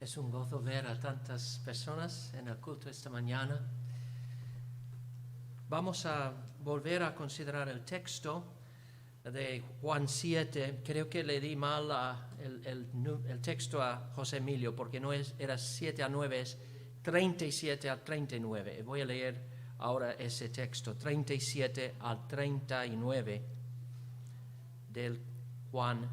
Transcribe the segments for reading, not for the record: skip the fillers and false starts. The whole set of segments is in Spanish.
Es un gozo ver a tantas personas en el culto esta mañana. Vamos a volver a considerar el texto de Juan 7. Creo que le di mal el texto a José Emilio, porque no era 7 a 9, es 37 a 39. Voy a leer ahora ese texto, 37 al 39 del Juan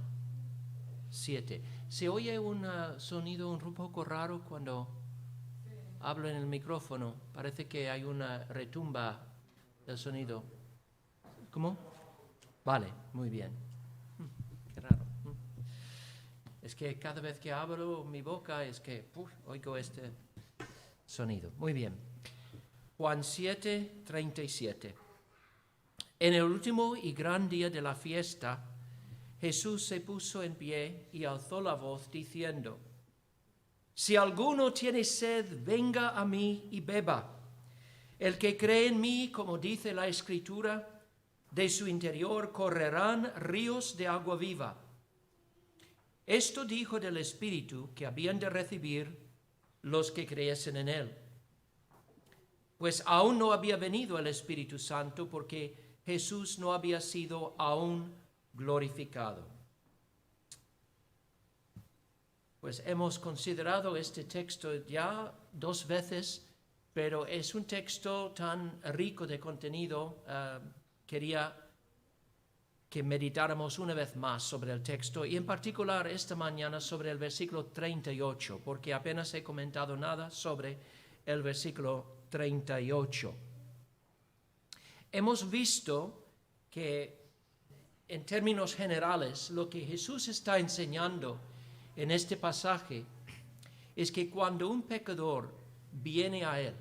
7. ¿Se oye un sonido un poco raro cuando hablo en el micrófono? Parece que hay una retumba del sonido. ¿Cómo? Vale, muy bien. Qué raro. Es que cada vez que abro mi boca es que oigo este sonido. Muy bien. Juan 7, 37. En el último y gran día de la fiesta, Jesús se puso en pie y alzó la voz diciendo: Si alguno tiene sed, venga a mí y beba. El que cree en mí, como dice la Escritura, de su interior correrán ríos de agua viva. Esto dijo del Espíritu que habían de recibir los que creyesen en él. Pues aún no había venido el Espíritu Santo, porque Jesús no había sido aún glorificado. Pues hemos considerado este texto ya 2 veces, pero es un texto tan rico de contenido, quería que meditáramos una vez más sobre el texto, y en particular esta mañana sobre el versículo 38, porque apenas he comentado nada sobre el versículo 38. Hemos visto que en términos generales, lo que Jesús está enseñando en este pasaje es que cuando un pecador viene a Él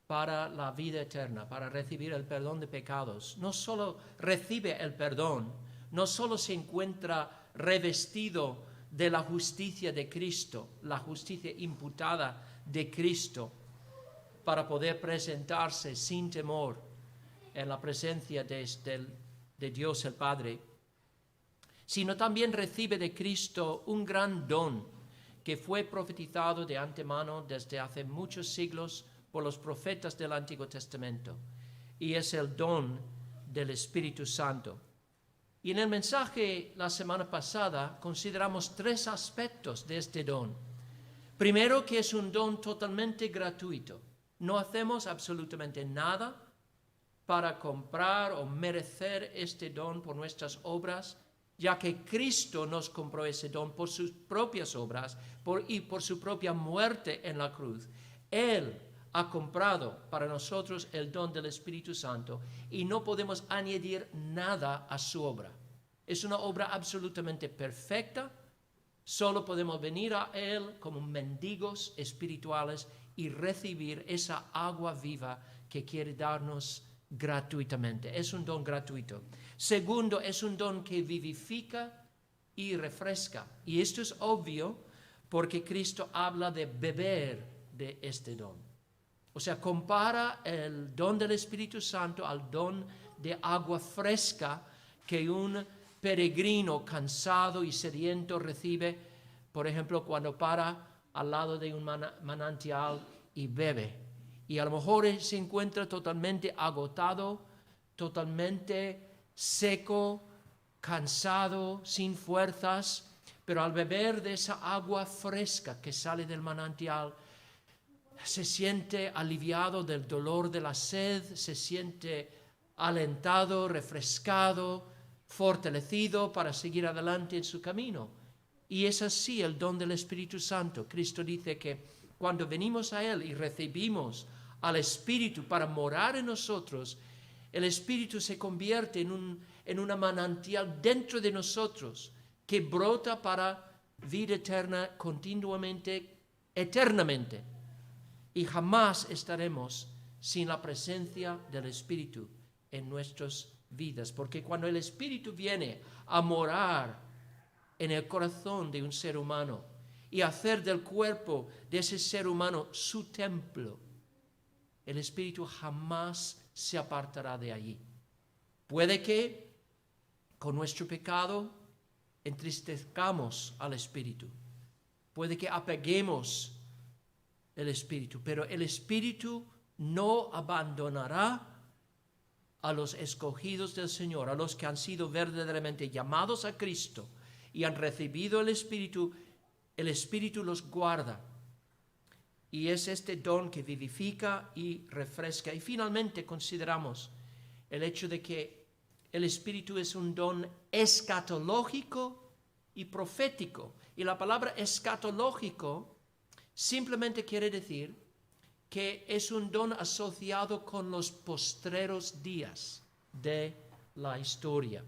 para la vida eterna, para recibir el perdón de pecados, no solo recibe el perdón, no solo se encuentra revestido de la justicia de Cristo, la justicia imputada de Cristo, para poder presentarse sin temor en la presencia de Dios el Padre, sino también recibe de Cristo un gran don que fue profetizado de antemano desde hace muchos siglos por los profetas del Antiguo Testamento, y es el don del Espíritu Santo. Y en el mensaje la semana pasada consideramos 3 aspectos de este don. Primero, que es un don totalmente gratuito. No hacemos absolutamente nada para comprar o merecer este don por nuestras obras, ya que Cristo nos compró ese don por sus propias obras y por su propia muerte en la cruz. Él ha comprado para nosotros el don del Espíritu Santo y no podemos añadir nada a su obra. Es una obra absolutamente perfecta. Solo podemos venir a Él como mendigos espirituales y recibir esa agua viva que quiere darnos gratuitamente. Es un don gratuito. Segundo, es un don que vivifica y refresca. Y esto es obvio porque Cristo habla de beber de este don. O sea, compara el don del Espíritu Santo al don de agua fresca que un peregrino cansado y sediento recibe, por ejemplo, cuando para al lado de un manantial y bebe. Y a lo mejor se encuentra totalmente agotado, totalmente seco, cansado, sin fuerzas, pero al beber de esa agua fresca que sale del manantial, se siente aliviado del dolor de la sed, se siente alentado, refrescado, fortalecido para seguir adelante en su camino. Y es así el don del Espíritu Santo. Cristo dice que cuando venimos a Él y recibimos al Espíritu para morar en nosotros, el Espíritu se convierte en una manantial dentro de nosotros que brota para vida eterna continuamente, eternamente. Y jamás estaremos sin la presencia del Espíritu en nuestras vidas, porque cuando el Espíritu viene a morar en el corazón de un ser humano y hacer del cuerpo de ese ser humano su templo, el Espíritu jamás se apartará de allí. Puede que con nuestro pecado entristezcamos al Espíritu, puede que apaguemos el Espíritu, pero el Espíritu no abandonará a los escogidos del Señor, a los que han sido verdaderamente llamados a Cristo y han recibido el Espíritu los guarda. Y es este don que vivifica y refresca. Y finalmente consideramos el hecho de que el Espíritu es un don escatológico y profético. Y la palabra escatológico simplemente quiere decir que es un don asociado con los postreros días de la historia.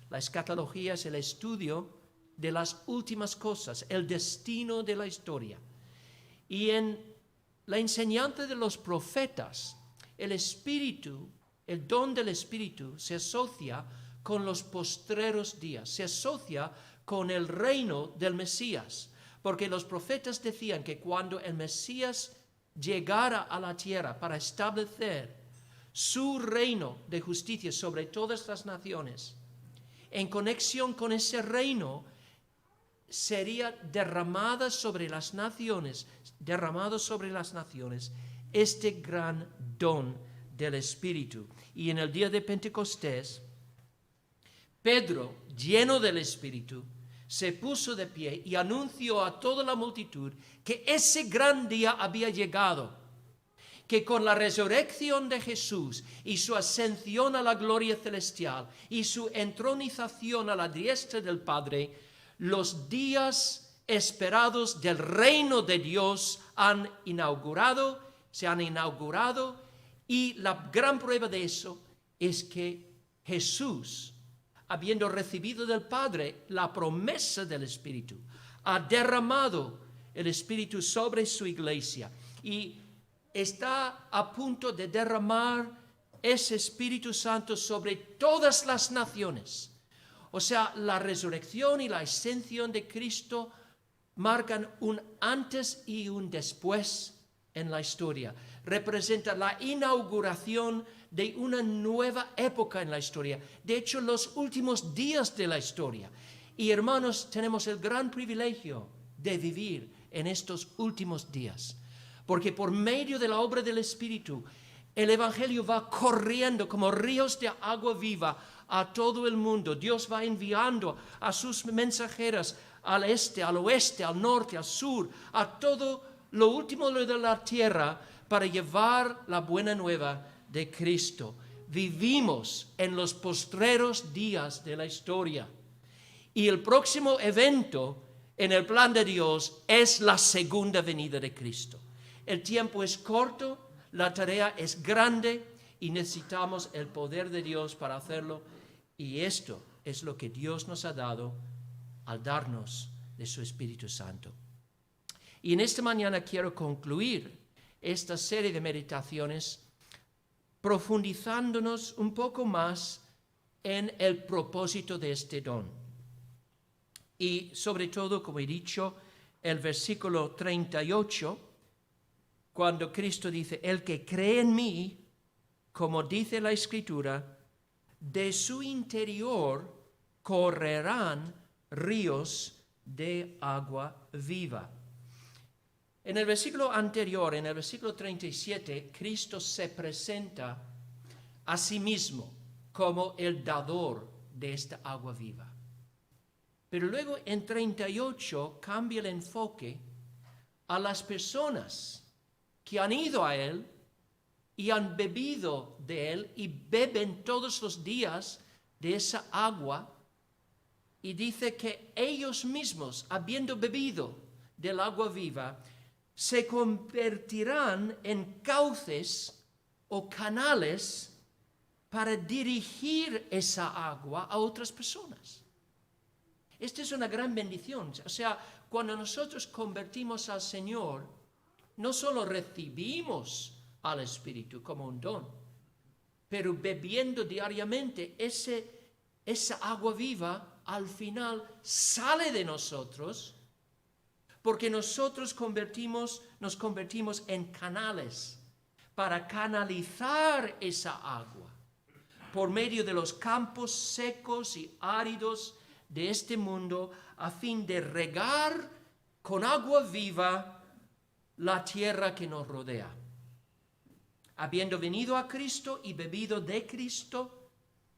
La escatología es el estudio de las últimas cosas, el destino de la historia. Y en la enseñanza de los profetas, el Espíritu, el don del Espíritu se asocia con los postreros días, se asocia con el reino del Mesías, porque los profetas decían que cuando el Mesías llegara a la tierra para establecer su reino de justicia sobre todas las naciones, en conexión con ese reino sería derramado sobre las naciones este gran don del Espíritu. Y en el día de Pentecostés, Pedro, lleno del Espíritu, se puso de pie y anunció a toda la multitud que ese gran día había llegado, que con la resurrección de Jesús y su ascensión a la gloria celestial y su entronización a la diestra del Padre, los días esperados del reino de Dios se han inaugurado, y la gran prueba de eso es que Jesús, habiendo recibido del Padre la promesa del Espíritu, ha derramado el Espíritu sobre su iglesia y está a punto de derramar ese Espíritu Santo sobre todas las naciones. O sea, la resurrección y la ascensión de Cristo marcan un antes y un después en la historia. Representa la inauguración de una nueva época en la historia. De hecho, los últimos días de la historia. Y hermanos, tenemos el gran privilegio de vivir en estos últimos días. Porque por medio de la obra del Espíritu, el Evangelio va corriendo como ríos de agua viva a todo el mundo. Dios va enviando a sus mensajeras al este, al oeste, al norte, al sur, a todo lo último de la tierra para llevar la buena nueva de Cristo. Vivimos en los postreros días de la historia. Y el próximo evento en el plan de Dios es la segunda venida de Cristo. El tiempo es corto, la tarea es grande y necesitamos el poder de Dios para hacerlo. Y esto es lo que Dios nos ha dado al darnos de su Espíritu Santo. Y en esta mañana quiero concluir esta serie de meditaciones profundizándonos un poco más en el propósito de este don. Y sobre todo, como he dicho, el versículo 38, cuando Cristo dice, el que cree en mí, como dice la Escritura, de su interior correrán ríos de agua viva. En el versículo anterior, en el versículo 37, Cristo se presenta a sí mismo como el dador de esta agua viva. Pero luego en 38 cambia el enfoque a las personas que han ido a Él y han bebido de Él y beben todos los días de esa agua, y dice que ellos mismos, habiendo bebido del agua viva, se convertirán en cauces o canales para dirigir esa agua a otras personas. Esta es una gran bendición. O sea, cuando nosotros convertimos al Señor, no solo recibimos al Espíritu como un don, pero bebiendo diariamente esa agua viva, al final sale de nosotros, porque nosotros nos convertimos en canales para canalizar esa agua por medio de los campos secos y áridos de este mundo, a fin de regar con agua viva la tierra que nos rodea. Habiendo venido a Cristo y bebido de Cristo,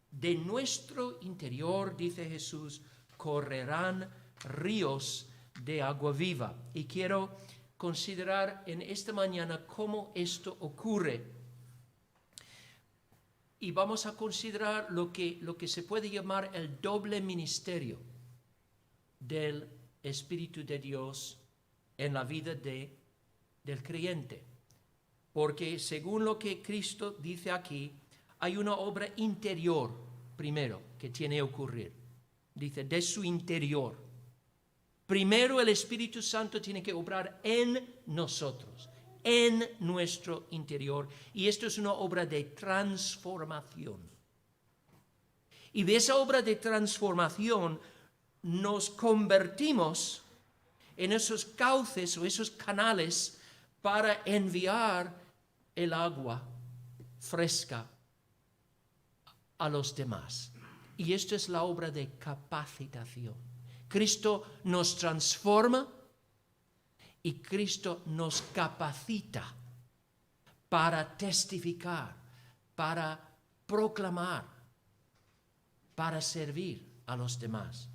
de nuestro interior, dice Jesús, correrán ríos de agua viva. Y quiero considerar en esta mañana cómo esto ocurre. Y vamos a considerar lo que se puede llamar el doble ministerio del Espíritu de Dios en la vida del creyente. Porque según lo que Cristo dice aquí, hay una obra interior primero que tiene que ocurrir. Dice, de su interior. Primero el Espíritu Santo tiene que obrar en nosotros, en nuestro interior. Y esto es una obra de transformación. Y de esa obra de transformación nos convertimos en esos cauces o esos canales para enviar el agua fresca a los demás. Y esto es la obra de capacitación. Cristo nos transforma y Cristo nos capacita para testificar, para proclamar, para servir a los demás.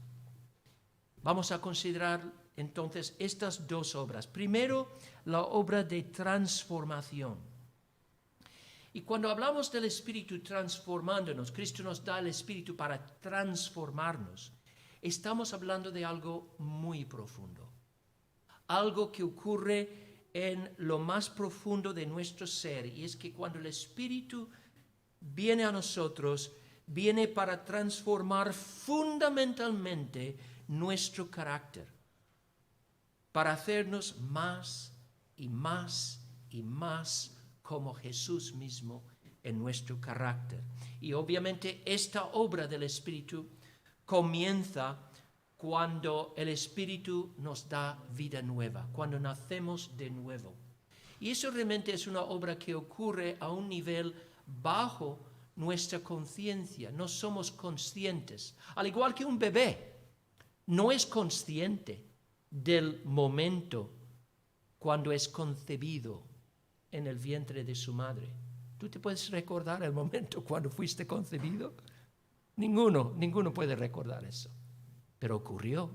Vamos a considerar entonces estas dos obras. Primero, la obra de transformación. Y cuando hablamos del Espíritu transformándonos, Cristo nos da el Espíritu para transformarnos. Estamos hablando de algo muy profundo. Algo que ocurre en lo más profundo de nuestro ser. Y es que cuando el Espíritu viene a nosotros, viene para transformar fundamentalmente nuestro carácter. Para hacernos más y más y más como Jesús mismo en nuestro carácter. Y obviamente esta obra del Espíritu comienza cuando el Espíritu nos da vida nueva, cuando nacemos de nuevo. Y eso realmente es una obra que ocurre a un nivel bajo nuestra conciencia. No somos conscientes. Al igual que un bebé no es consciente del momento cuando es concebido en el vientre de su madre. ¿Tú te puedes recordar el momento cuando fuiste concebido? Ninguno puede recordar eso. Pero ocurrió.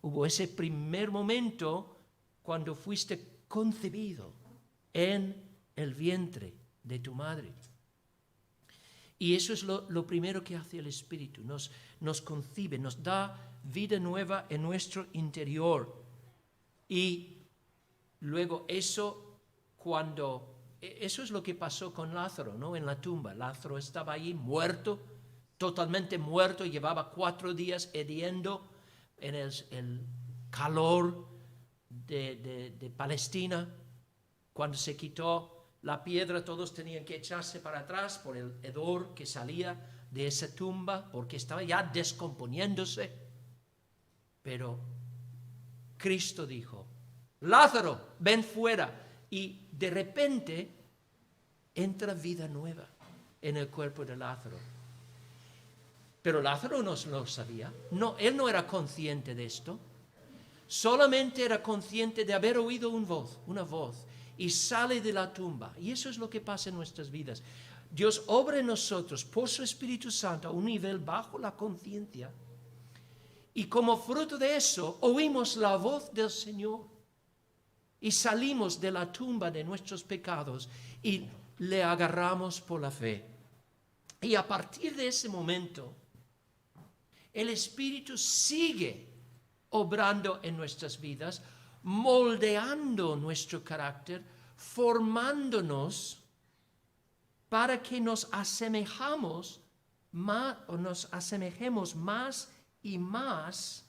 Hubo ese primer momento cuando fuiste concebido en el vientre de tu madre. Y eso es lo primero que hace el Espíritu. Nos concibe, nos da vida nueva en nuestro interior. Y luego eso es lo que pasó con Lázaro, ¿no? En la tumba. Lázaro estaba ahí muerto, totalmente muerto, llevaba 4 días hediendo en el calor de Palestina. Cuando se quitó la piedra, todos tenían que echarse para atrás por el hedor que salía de esa tumba, porque estaba ya descomponiéndose. Pero Cristo dijo, Lázaro, ven fuera. Y de repente entra vida nueva en el cuerpo de Lázaro. Pero Lázaro no lo sabía. No, él no era consciente de esto. Solamente era consciente de haber oído una voz. Y sale de la tumba. Y eso es lo que pasa en nuestras vidas. Dios obra en nosotros por su Espíritu Santo a un nivel bajo la conciencia. Y como fruto de eso, oímos la voz del Señor. Y salimos de la tumba de nuestros pecados y le agarramos por la fe. Y a partir de ese momento, el Espíritu sigue obrando en nuestras vidas, moldeando nuestro carácter, formándonos para que nos asemejemos más y más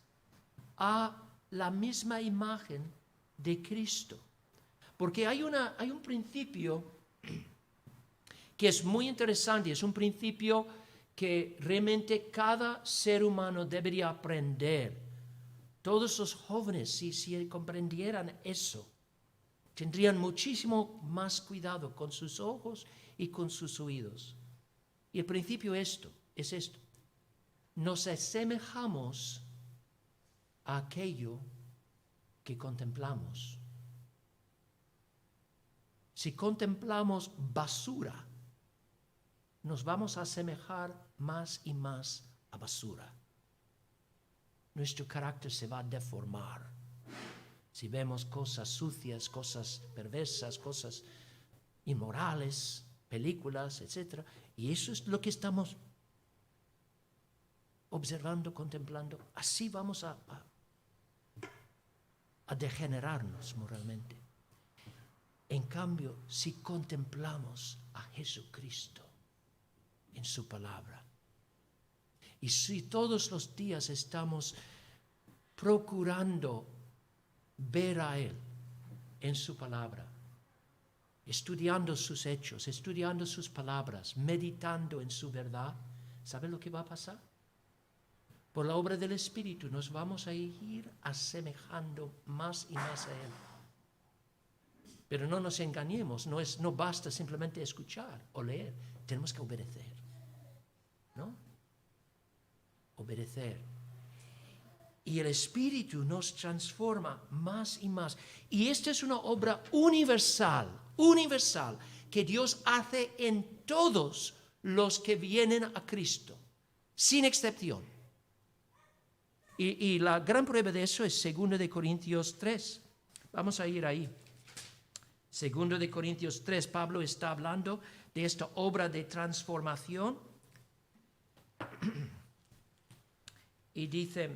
a la misma imagen de Cristo. Porque hay un principio que es muy interesante, es un principio que realmente cada ser humano debería aprender. Todos los jóvenes, si comprendieran eso, tendrían muchísimo más cuidado con sus ojos y con sus oídos. Y el principio es esto. Nos asemejamos a aquello que contemplamos. Si contemplamos basura, nos vamos a asemejar más y más a basura. Nuestro carácter se va a deformar. Si vemos cosas sucias, cosas perversas, cosas inmorales, películas, etc. Y eso es lo que estamos observando, contemplando. Así vamos a degenerarnos moralmente. En cambio, si contemplamos a Jesucristo en su palabra, y si todos los días estamos procurando ver a Él en su palabra, estudiando sus hechos, estudiando sus palabras, meditando en su verdad, ¿sabe lo que va a pasar? Por la obra del Espíritu nos vamos a ir asemejando más y más a Él. Pero no nos engañemos, no basta simplemente escuchar o leer, tenemos que obedecer, ¿no? Obedecer. Y el Espíritu nos transforma más y más. Y esta es una obra universal, que Dios hace en todos los que vienen a Cristo, sin excepción. Y la gran prueba de eso es 2 de Corintios 3. Vamos a ir ahí. 2 de Corintios 3, Pablo está hablando de esta obra de transformación. Y dice,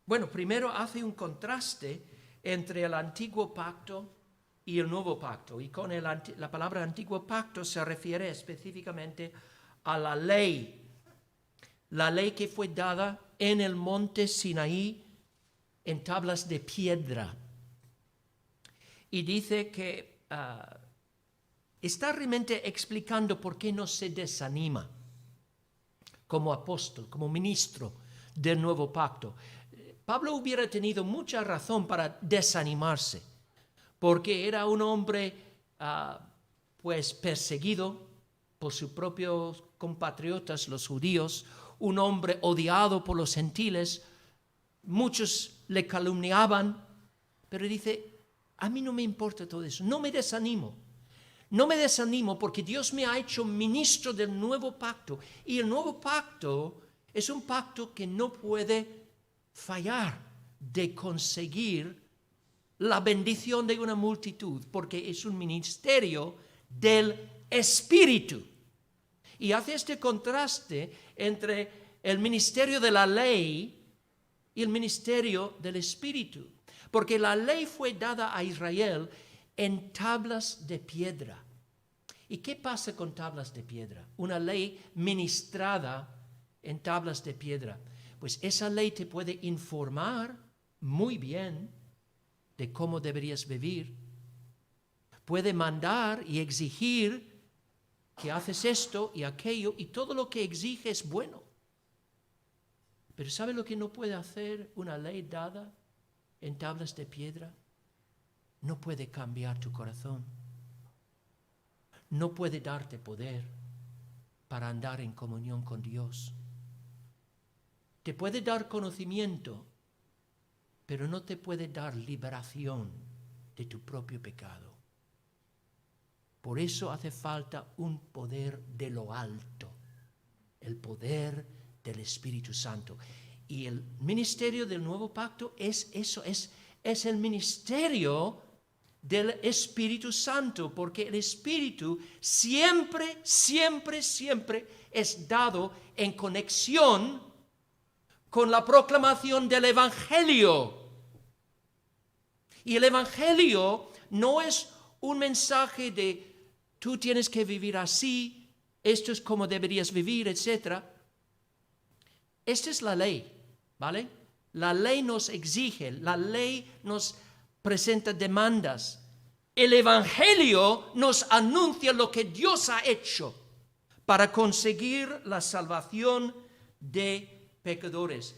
bueno, primero hace un contraste entre el antiguo pacto y el nuevo pacto. Y con la palabra antiguo pacto se refiere específicamente a la ley que fue dada en el monte Sinaí en tablas de piedra. Y dice que está realmente explicando por qué no se desanima como apóstol, como ministro del nuevo pacto. Pablo hubiera tenido mucha razón para desanimarse, porque era un hombre pues perseguido por sus propios compatriotas, los judíos, un hombre odiado por los gentiles, muchos le calumniaban, pero dice, a mí no me importa todo eso, no me desanimo porque Dios me ha hecho ministro del nuevo pacto, y el nuevo pacto es un pacto que no puede fallar de conseguir la bendición de una multitud, porque es un ministerio del Espíritu. Y hace este contraste entre el ministerio de la ley y el ministerio del Espíritu, porque la ley fue dada a Israel en tablas de piedra. ¿Y qué pasa con tablas de piedra? Una ley ministrada en tablas de piedra. Pues esa ley te puede informar muy bien de cómo deberías vivir. Puede mandar y exigir que haces esto y aquello, y todo lo que exige es bueno. Pero ¿sabe lo que no puede hacer una ley dada en tablas de piedra? No puede cambiar tu corazón. No puede darte poder para andar en comunión con Dios. Te puede dar conocimiento, pero no te puede dar liberación de tu propio pecado. Por eso hace falta un poder de lo alto, el poder del Espíritu Santo. Y el ministerio del nuevo pacto es eso, es el ministerio del Espíritu Santo, porque el Espíritu siempre es dado en conexión con la proclamación del Evangelio. Y el Evangelio no es un mensaje de tú tienes que vivir así, esto es como deberías vivir, etc. Esta es la ley, ¿vale? La ley nos exige, la ley nos presenta demandas. El Evangelio nos anuncia lo que Dios ha hecho para conseguir la salvación de pecadores.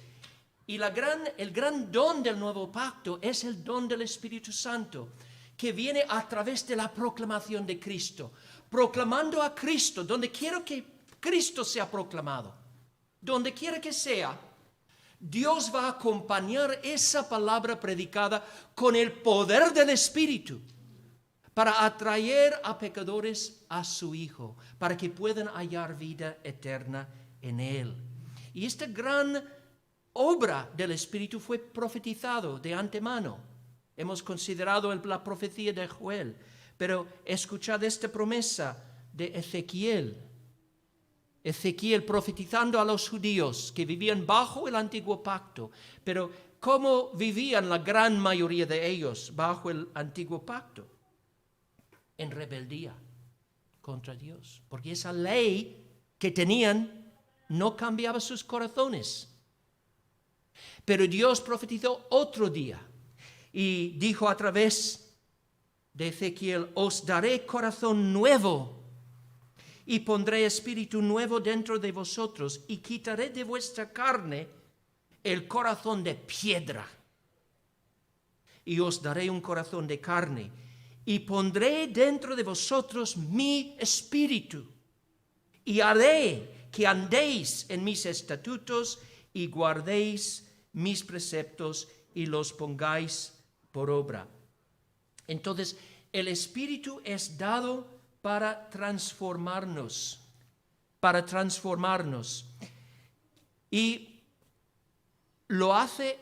Y el gran don del nuevo pacto es el don del Espíritu Santo, que viene a través de la proclamación de Cristo. Proclamando a Cristo, donde quiera que Cristo sea proclamado, donde quiera que sea, Dios va a acompañar esa palabra predicada con el poder del Espíritu para atraer a pecadores a su Hijo, para que puedan hallar vida eterna en Él. Y esta gran obra del Espíritu fue profetizado de antemano. Hemos considerado la profecía de Joel, pero escuchad esta promesa de Ezequiel. Ezequiel profetizando a los judíos que vivían bajo el antiguo pacto. Pero ¿cómo vivían la gran mayoría de ellos bajo el antiguo pacto? En rebeldía contra Dios. Porque esa ley que tenían no cambiaba sus corazones. Pero Dios profetizó otro día y dijo a través de Ezequiel: os daré corazón nuevo y pondré espíritu nuevo dentro de vosotros y quitaré de vuestra carne el corazón de piedra y os daré un corazón de carne y pondré dentro de vosotros mi espíritu y haré que andéis en mis estatutos y guardéis mis preceptos y los pongáis por obra. Entonces, el Espíritu es dado para transformarnos. Y lo hace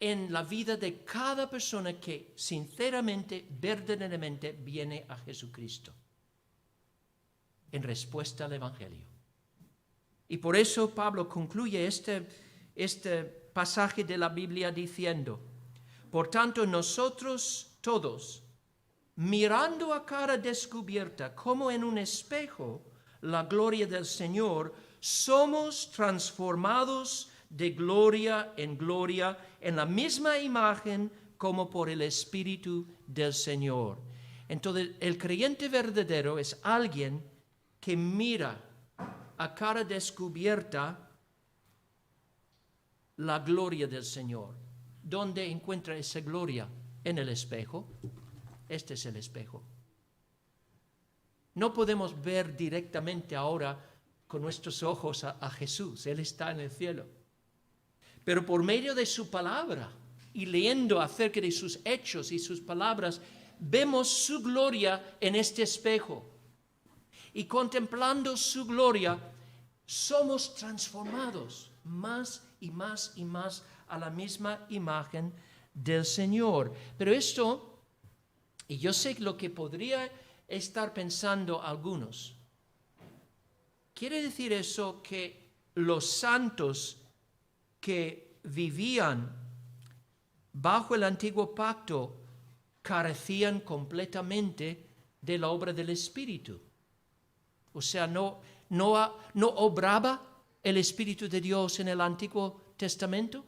en la vida de cada persona que sinceramente, verdaderamente viene a Jesucristo en respuesta al Evangelio. Y por eso Pablo concluye este pasaje de la Biblia diciendo: por tanto, nosotros todos, mirando a cara descubierta como en un espejo la gloria del Señor, somos transformados de gloria en la misma imagen como por el Espíritu del Señor. Entonces, el creyente verdadero es alguien que mira a cara descubierta la gloria del Señor. ¿Dónde encuentra esa gloria? En el espejo. Este es el espejo. No podemos ver directamente ahora con nuestros ojos a Jesús. Él está en el cielo. Pero por medio de su palabra y leyendo acerca de sus hechos y sus palabras, vemos su gloria en este espejo. Y contemplando su gloria, somos transformados más y más y más a la misma imagen del Señor. Pero esto, y yo sé lo que podría estar pensando algunos, ¿quiere decir eso que los santos que vivían bajo el antiguo pacto carecían completamente de la obra del Espíritu? O sea, no obraba el Espíritu de Dios en el Antiguo Testamento.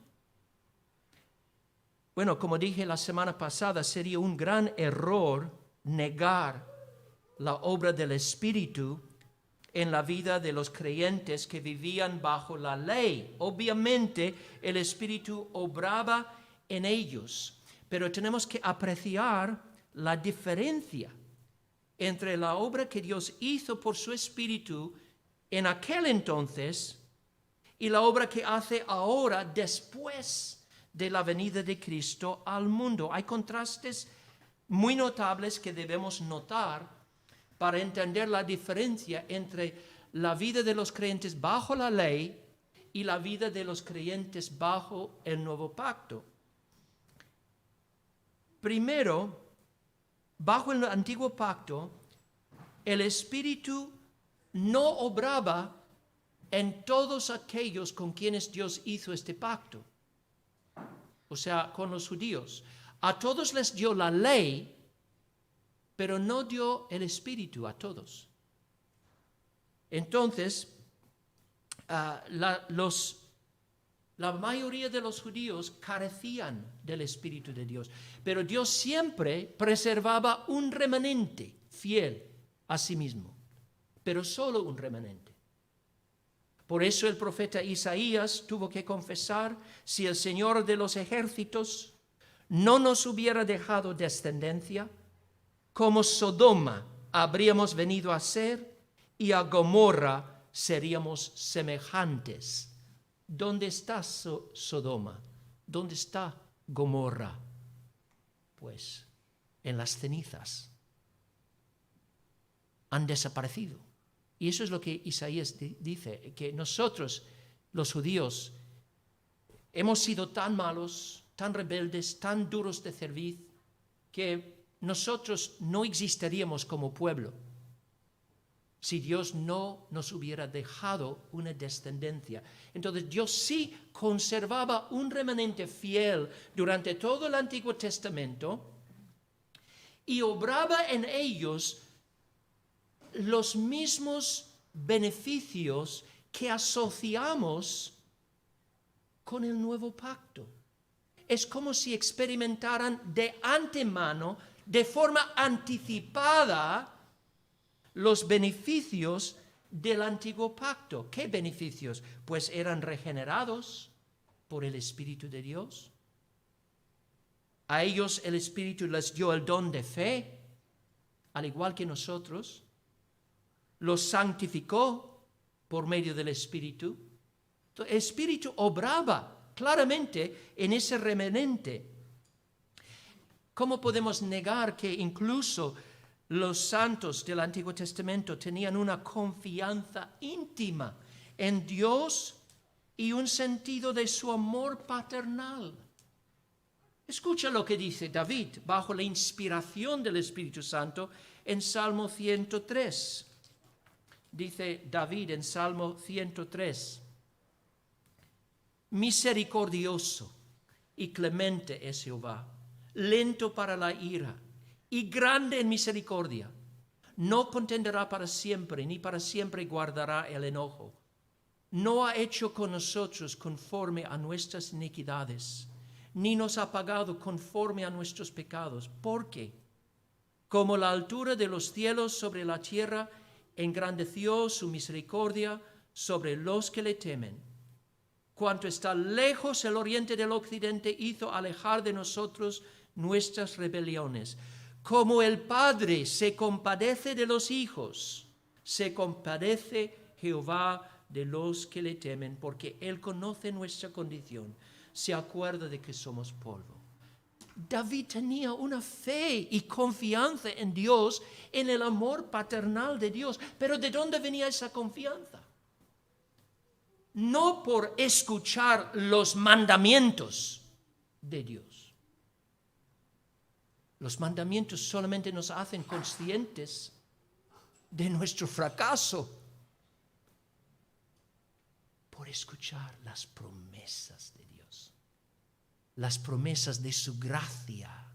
Bueno, como dije la semana pasada, sería un gran error negar la obra del Espíritu en la vida de los creyentes que vivían bajo la ley. Obviamente, el Espíritu obraba en ellos, pero tenemos que apreciar la diferencia entre la obra que Dios hizo por su Espíritu en aquel entonces y la obra que hace ahora después de la venida de Cristo al mundo. Hay contrastes muy notables que debemos notar para entender la diferencia entre la vida de los creyentes bajo la ley y la vida de los creyentes bajo el nuevo pacto. Primero, bajo el antiguo pacto, el Espíritu no obraba en todos aquellos con quienes Dios hizo este pacto. O sea, con los judíos. A todos les dio la ley, pero no dio el Espíritu a todos. Entonces, la mayoría de los judíos carecían del Espíritu de Dios, pero Dios siempre preservaba un remanente fiel a sí mismo, pero solo un remanente. Por eso el profeta Isaías tuvo que confesar: si el Señor de los ejércitos no nos hubiera dejado descendencia, como Sodoma habríamos venido a ser y a Gomorra seríamos semejantes, ¿dónde está Sodoma? ¿Dónde está Gomorra? Pues en las cenizas. Han desaparecido. Y eso es lo que Isaías dice, que nosotros, los judíos, hemos sido tan malos, tan rebeldes, tan duros de cerviz, que nosotros no existiríamos como pueblo si Dios no nos hubiera dejado una descendencia. Entonces Dios sí conservaba un remanente fiel durante todo el Antiguo Testamento y obraba en ellos los mismos beneficios que asociamos con el nuevo pacto. Es como si experimentaran de antemano, de forma anticipada, los beneficios del antiguo pacto. ¿Qué beneficios? Pues eran regenerados por el Espíritu de Dios. A ellos el Espíritu les dio el don de fe, al igual que nosotros. Los santificó por medio del Espíritu. El Espíritu obraba claramente en ese remanente. ¿Cómo podemos negar que incluso los santos del Antiguo Testamento tenían una confianza íntima en Dios y un sentido de su amor paternal? Escucha lo que dice David bajo la inspiración del Espíritu Santo en Salmo 103. Dice David en Salmo 103, misericordioso y clemente es Jehová, lento para la ira y grande en misericordia. No contenderá para siempre, ni para siempre guardará el enojo. No ha hecho con nosotros conforme a nuestras iniquidades, ni nos ha pagado conforme a nuestros pecados. Porque, como la altura de los cielos sobre la tierra, engrandeció su misericordia sobre los que le temen. Cuanto está lejos el oriente del occidente, hizo alejar de nosotros nuestras rebeliones. Como el Padre se compadece de los hijos, se compadece Jehová de los que le temen, porque Él conoce nuestra condición, se acuerda de que somos polvo. David tenía una fe y confianza en Dios, en el amor paternal de Dios. Pero ¿de dónde venía esa confianza? No por escuchar los mandamientos de Dios. Los mandamientos solamente nos hacen conscientes de nuestro fracaso. Por escuchar las promesas de Dios. Las promesas de su gracia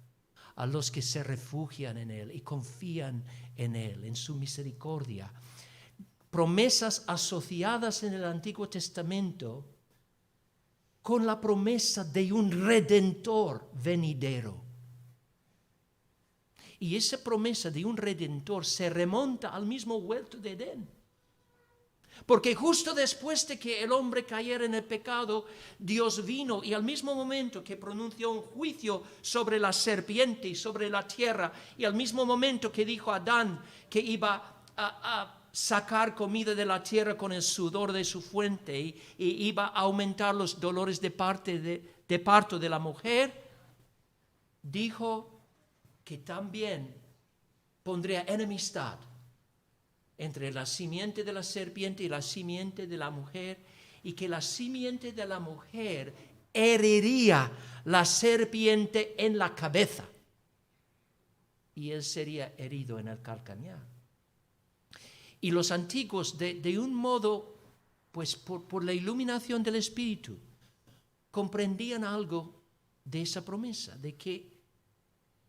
a los que se refugian en Él y confían en Él, en su misericordia. Promesas asociadas en el Antiguo Testamento con la promesa de un Redentor venidero. Y esa promesa de un Redentor se remonta al mismo huerto de Edén. Porque justo después de que el hombre cayera en el pecado, Dios vino y al mismo momento que pronunció un juicio sobre la serpiente y sobre la tierra, y al mismo momento que dijo a Adán que iba a sacar comida de la tierra con el sudor de su fuente y iba a aumentar los dolores de parto de la mujer, dijo que también pondría enemistad entre la simiente de la serpiente y la simiente de la mujer, y que la simiente de la mujer heriría la serpiente en la cabeza, y él sería herido en el calcañar. Y los antiguos, de un modo, pues por la iluminación del Espíritu, comprendían algo de esa promesa, de que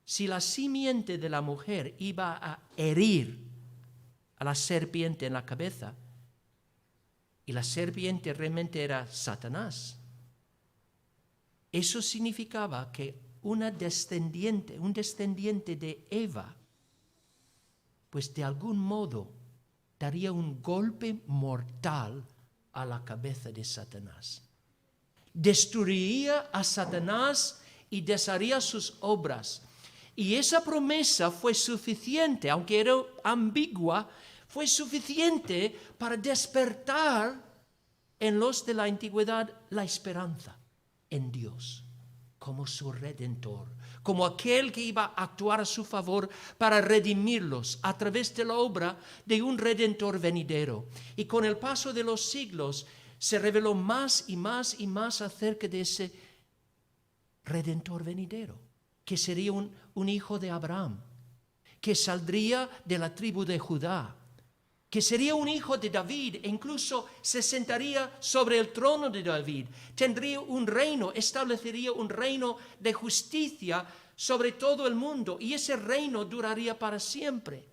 si la simiente de la mujer iba a herir a la serpiente en la cabeza, y la serpiente realmente era Satanás, eso significaba que un descendiente de Eva, pues de algún modo daría un golpe mortal a la cabeza de Satanás. Destruiría a Satanás y desharía sus obras. Y esa promesa fue suficiente, aunque era ambigua, fue suficiente para despertar en los de la antigüedad la esperanza en Dios como su redentor, como aquel que iba a actuar a su favor para redimirlos a través de la obra de un redentor venidero. Y con el paso de los siglos se reveló más y más y más acerca de ese redentor venidero, que sería un hijo de Abraham, que saldría de la tribu de Judá, que sería un hijo de David e incluso se sentaría sobre el trono de David, tendría un reino, establecería un reino de justicia sobre todo el mundo y ese reino duraría para siempre.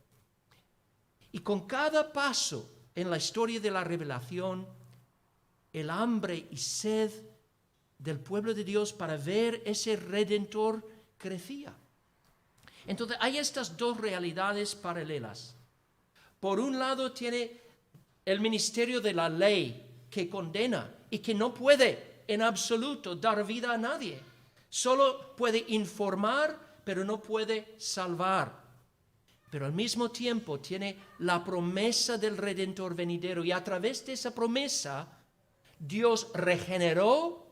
Y con cada paso en la historia de la revelación, el hambre y sed del pueblo de Dios para ver ese redentor crecía. Entonces hay estas dos realidades paralelas. Por un lado tiene el ministerio de la ley que condena y que no puede en absoluto dar vida a nadie. Solo puede informar, pero no puede salvar. Pero al mismo tiempo tiene la promesa del Redentor venidero y a través de esa promesa Dios regeneró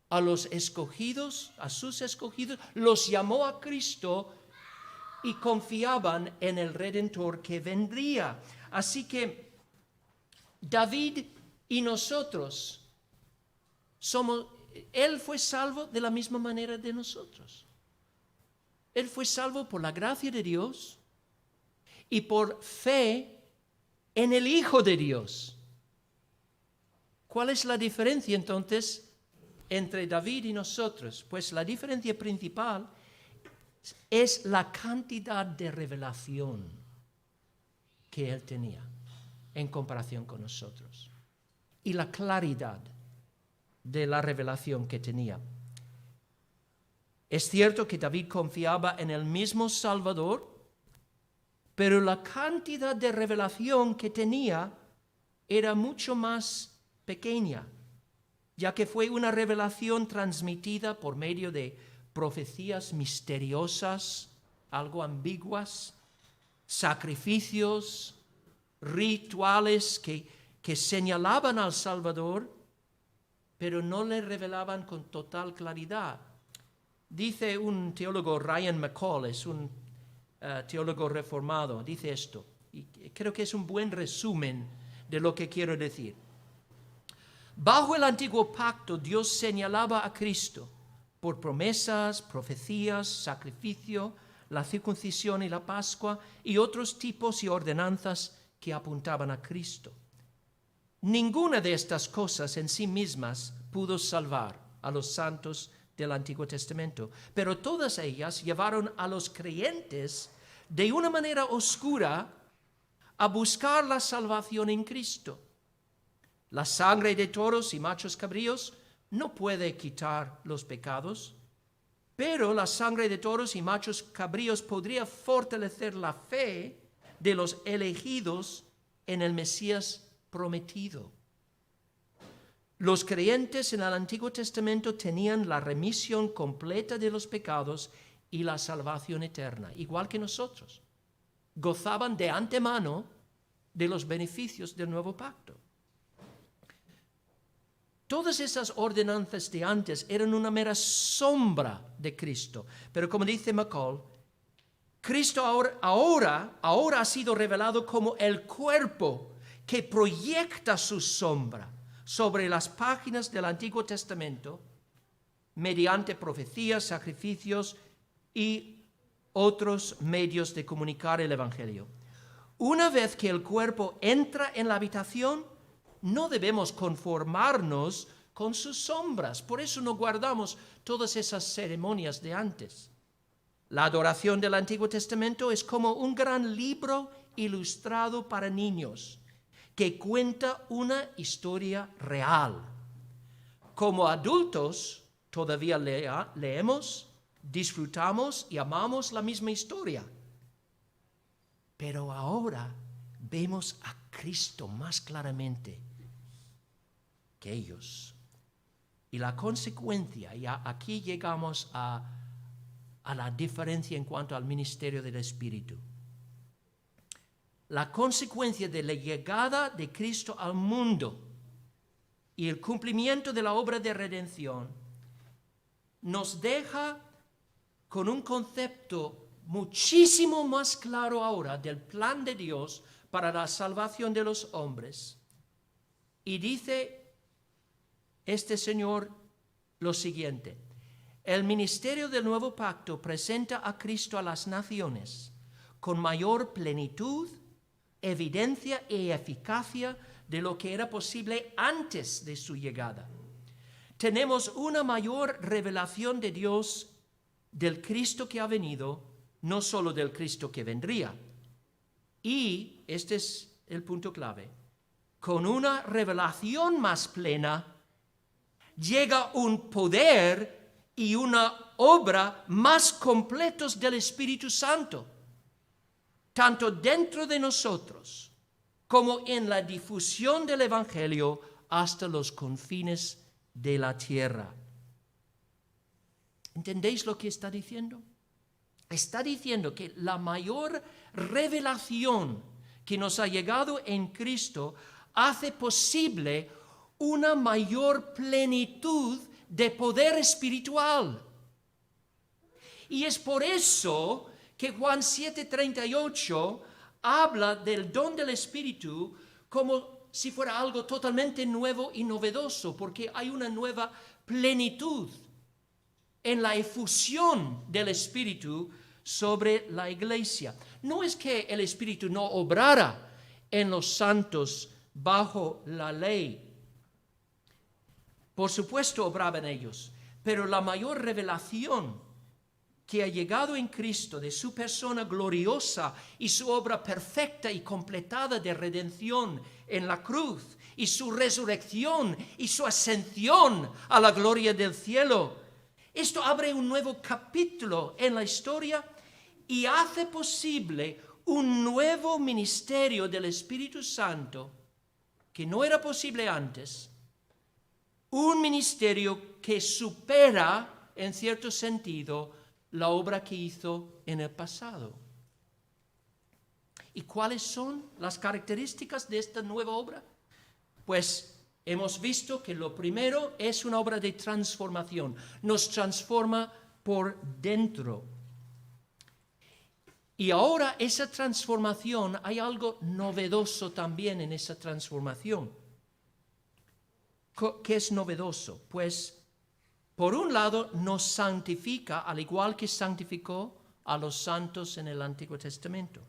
a los escogidos, a sus escogidos, los llamó a Cristo y confiaban en el Redentor que vendría. Así que David y nosotros él fue salvo de la misma manera de nosotros. Él fue salvo por la gracia de Dios y por fe en el Hijo de Dios. ¿Cuál es la diferencia entonces entre David y nosotros? Pues la diferencia principal es la cantidad de revelación que él tenía en comparación con nosotros y la claridad de la revelación que tenía. Es cierto que David confiaba en el mismo Salvador, pero la cantidad de revelación que tenía era mucho más pequeña, ya que fue una revelación transmitida por medio de profecías misteriosas, algo ambiguas, sacrificios, rituales que señalaban al Salvador, pero no le revelaban con total claridad. Dice un teólogo, Ryan McCall, es un teólogo reformado, dice esto, y creo que es un buen resumen de lo que quiero decir. Bajo el antiguo pacto, Dios señalaba a Cristo por promesas, profecías, sacrificio, la circuncisión y la Pascua y otros tipos y ordenanzas que apuntaban a Cristo. Ninguna de estas cosas en sí mismas pudo salvar a los santos del Antiguo Testamento, pero todas ellas llevaron a los creyentes de una manera oscura a buscar la salvación en Cristo. La sangre de toros y machos cabríos no puede quitar los pecados, pero la sangre de toros y machos cabríos podría fortalecer la fe de los elegidos en el Mesías prometido. Los creyentes en el Antiguo Testamento tenían la remisión completa de los pecados y la salvación eterna, igual que nosotros. Gozaban de antemano de los beneficios del nuevo pacto. Todas esas ordenanzas de antes eran una mera sombra de Cristo. Pero como dice McCall, Cristo ahora ha sido revelado como el cuerpo que proyecta su sombra sobre las páginas del Antiguo Testamento mediante profecías, sacrificios y otros medios de comunicar el Evangelio. Una vez que el cuerpo entra en la habitación, no debemos conformarnos con sus sombras. Por eso no guardamos todas esas ceremonias de antes. La adoración del Antiguo Testamento es como un gran libro ilustrado para niños que cuenta una historia real. Como adultos, todavía leemos, disfrutamos y amamos la misma historia. Pero ahora vemos a Cristo más claramente que ellos. Y la consecuencia, y aquí llegamos a la diferencia en cuanto al ministerio del Espíritu. La consecuencia de la llegada de Cristo al mundo y el cumplimiento de la obra de redención nos deja con un concepto muchísimo más claro ahora del plan de Dios para la salvación de los hombres. Y dice este Señor lo siguiente: el ministerio del nuevo pacto presenta a Cristo a las naciones con mayor plenitud, evidencia y eficacia de lo que era posible antes de su llegada. Tenemos una mayor revelación de Dios, del Cristo que ha venido, no solo del Cristo que vendría. Y este es el punto clave: con una revelación más plena llega un poder y una obra más completos del Espíritu Santo, tanto dentro de nosotros como en la difusión del Evangelio hasta los confines de la tierra. ¿Entendéis lo que está diciendo? Está diciendo que la mayor revelación que nos ha llegado en Cristo hace posible una mayor plenitud de poder espiritual. Y es por eso que Juan 7:38 habla del don del Espíritu como si fuera algo totalmente nuevo y novedoso, porque hay una nueva plenitud en la efusión del Espíritu sobre la iglesia. No es que el Espíritu no obrara en los santos bajo la ley. Por supuesto obraba en ellos, pero la mayor revelación que ha llegado en Cristo de su persona gloriosa y su obra perfecta y completada de redención en la cruz y su resurrección y su ascensión a la gloria del cielo. Esto abre un nuevo capítulo en la historia y hace posible un nuevo ministerio del Espíritu Santo que no era posible antes. Un ministerio que supera, en cierto sentido, la obra que hizo en el pasado. ¿Y cuáles son las características de esta nueva obra? Pues hemos visto que lo primero es una obra de transformación. Nos transforma por dentro. Y ahora esa transformación, hay algo novedoso también en esa transformación. ¿Qué es novedoso? Pues, por un lado, nos santifica, al igual que santificó a los santos en el Antiguo Testamento.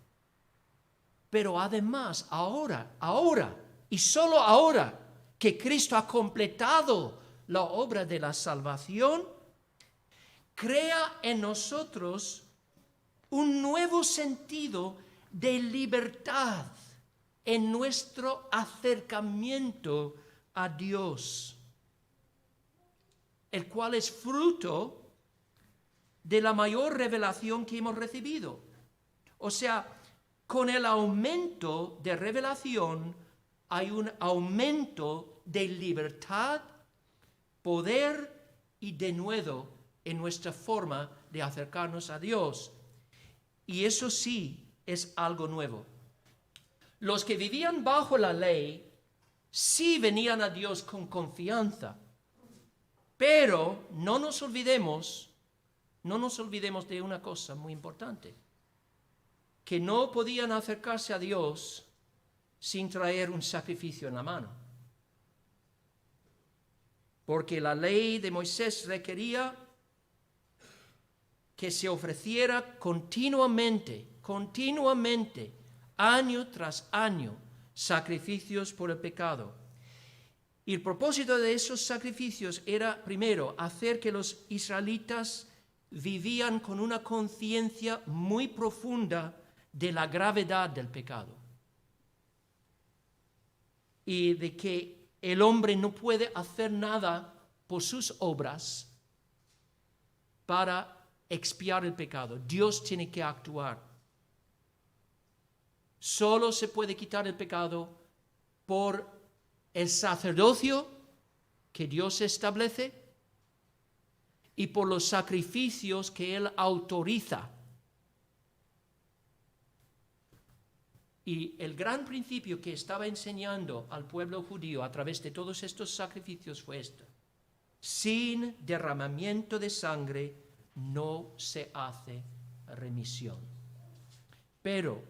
Pero además, ahora, y solo ahora, que Cristo ha completado la obra de la salvación, crea en nosotros un nuevo sentido de libertad en nuestro acercamiento a Dios, el cual es fruto de la mayor revelación que hemos recibido. O sea, con el aumento de revelación hay un aumento de libertad, poder y denuedo en nuestra forma de acercarnos a Dios. Y eso sí es algo nuevo. Los que vivían bajo la ley sí venían a Dios con confianza. Pero no nos olvidemos de una cosa muy importante, que no podían acercarse a Dios sin traer un sacrificio en la mano. Porque la ley de Moisés requería que se ofreciera continuamente, año tras año, sacrificios por el pecado. Y el propósito de esos sacrificios era, primero, hacer que los israelitas vivían con una conciencia muy profunda de la gravedad del pecado. Y de que el hombre no puede hacer nada por sus obras para expiar el pecado. Dios tiene que actuar. Solo se puede quitar el pecado por el sacerdocio que Dios establece y por los sacrificios que Él autoriza. Y el gran principio que estaba enseñando al pueblo judío a través de todos estos sacrificios fue esto: sin derramamiento de sangre no se hace remisión. Pero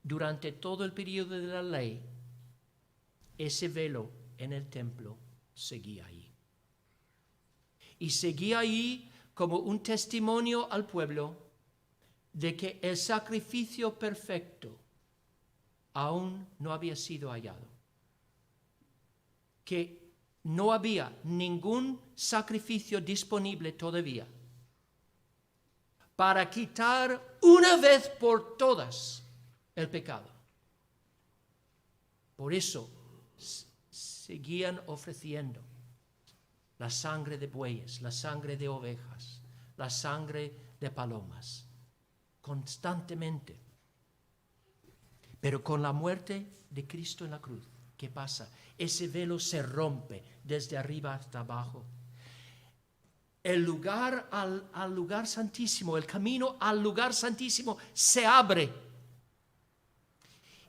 durante todo el periodo de la ley, ese velo en el templo seguía ahí. Y seguía ahí como un testimonio al pueblo de que el sacrificio perfecto aún no había sido hallado. Que no había ningún sacrificio disponible todavía para quitar una vez por todas el pecado. Por eso seguían ofreciendo la sangre de bueyes, la sangre de ovejas, la sangre de palomas, constantemente. Pero con la muerte de Cristo en la cruz, ¿qué pasa? Ese velo se rompe desde arriba hasta abajo. El lugar al lugar santísimo, el camino al lugar santísimo se abre.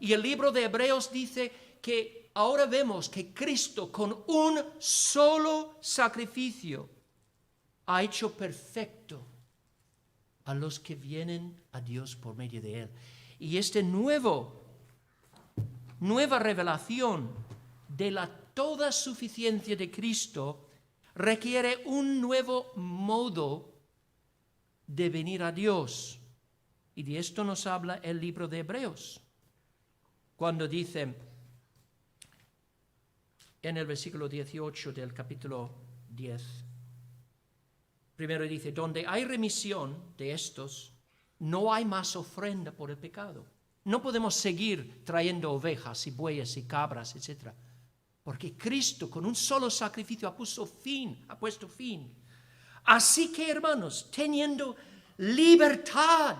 Y el libro de Hebreos dice que ahora vemos que Cristo con un solo sacrificio ha hecho perfecto a los que vienen a Dios por medio de Él. Y esta nueva revelación de la toda suficiencia de Cristo requiere un nuevo modo de venir a Dios. Y de esto nos habla el libro de Hebreos, cuando dice en el versículo 18 del capítulo 10, primero dice: donde hay remisión de estos, no hay más ofrenda por el pecado. No podemos seguir trayendo ovejas y bueyes y cabras, etc. Porque Cristo con un solo sacrificio ha puesto fin. Así que, hermanos, teniendo libertad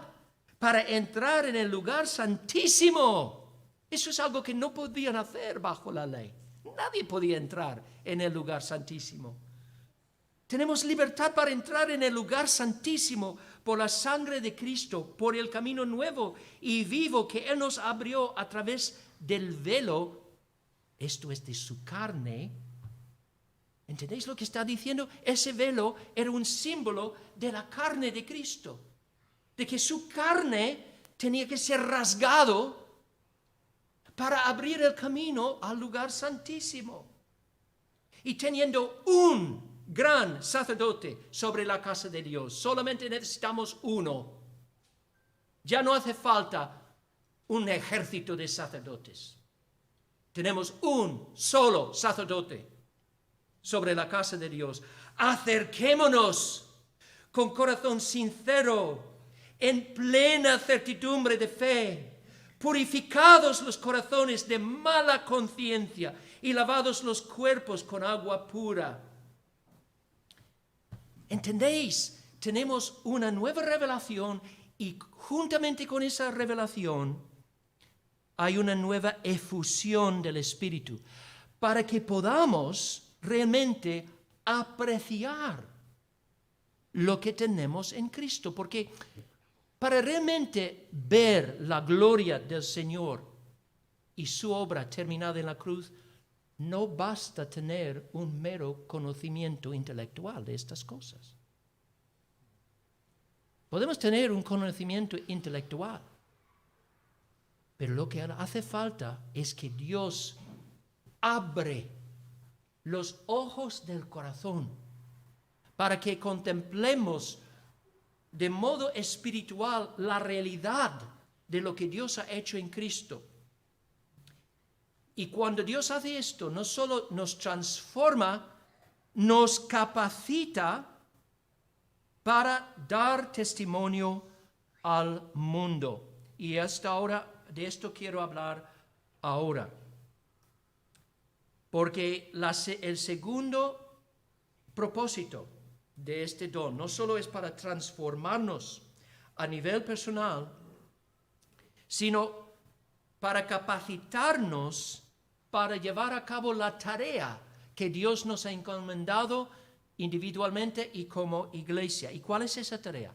para entrar en el lugar santísimo, eso es algo que no podían hacer bajo la ley. Nadie podía entrar en el lugar santísimo. Tenemos libertad para entrar en el lugar santísimo por la sangre de Cristo, por el camino nuevo y vivo que Él nos abrió a través del velo. Esto es de su carne. ¿Entendéis lo que está diciendo? Ese velo era un símbolo de la carne de Cristo, de que su carne tenía que ser rasgado para abrir el camino al lugar santísimo. Y teniendo un gran sacerdote sobre la casa de Dios, solamente necesitamos uno. Ya no hace falta un ejército de sacerdotes. Tenemos un solo sacerdote sobre la casa de Dios. Acerquémonos con corazón sincero, en plena certidumbre de fe, purificados los corazones de mala conciencia y lavados los cuerpos con agua pura. ¿Entendéis? Tenemos una nueva revelación y juntamente con esa revelación hay una nueva efusión del Espíritu para que podamos realmente apreciar lo que tenemos en Cristo. Porque para realmente ver la gloria del Señor y su obra terminada en la cruz, no basta tener un mero conocimiento intelectual de estas cosas. Podemos tener un conocimiento intelectual, pero lo que hace falta es que Dios abre los ojos del corazón para que contemplemos de modo espiritual la realidad de lo que Dios ha hecho en Cristo. Y cuando Dios hace esto, no solo nos transforma, nos capacita para dar testimonio al mundo. Y hasta ahora, de esto quiero hablar ahora. Porque el segundo propósito de este don no solo es para transformarnos a nivel personal, sino para capacitarnos para llevar a cabo la tarea que Dios nos ha encomendado individualmente y como iglesia. ¿Y cuál es esa tarea?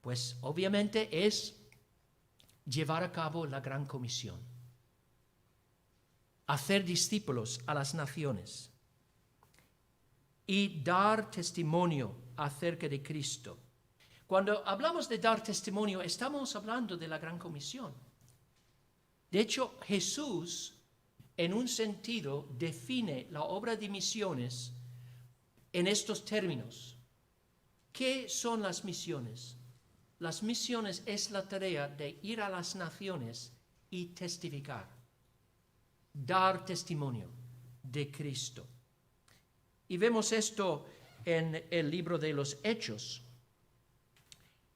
Pues obviamente es llevar a cabo la gran comisión, hacer discípulos a las naciones y dar testimonio acerca de Cristo. Cuando hablamos de dar testimonio, estamos hablando de la gran comisión. De hecho, Jesús, en un sentido, define la obra de misiones en estos términos. ¿Qué son las misiones? Las misiones es la tarea de ir a las naciones y testificar, dar testimonio de Cristo. Y vemos esto en el libro de los Hechos.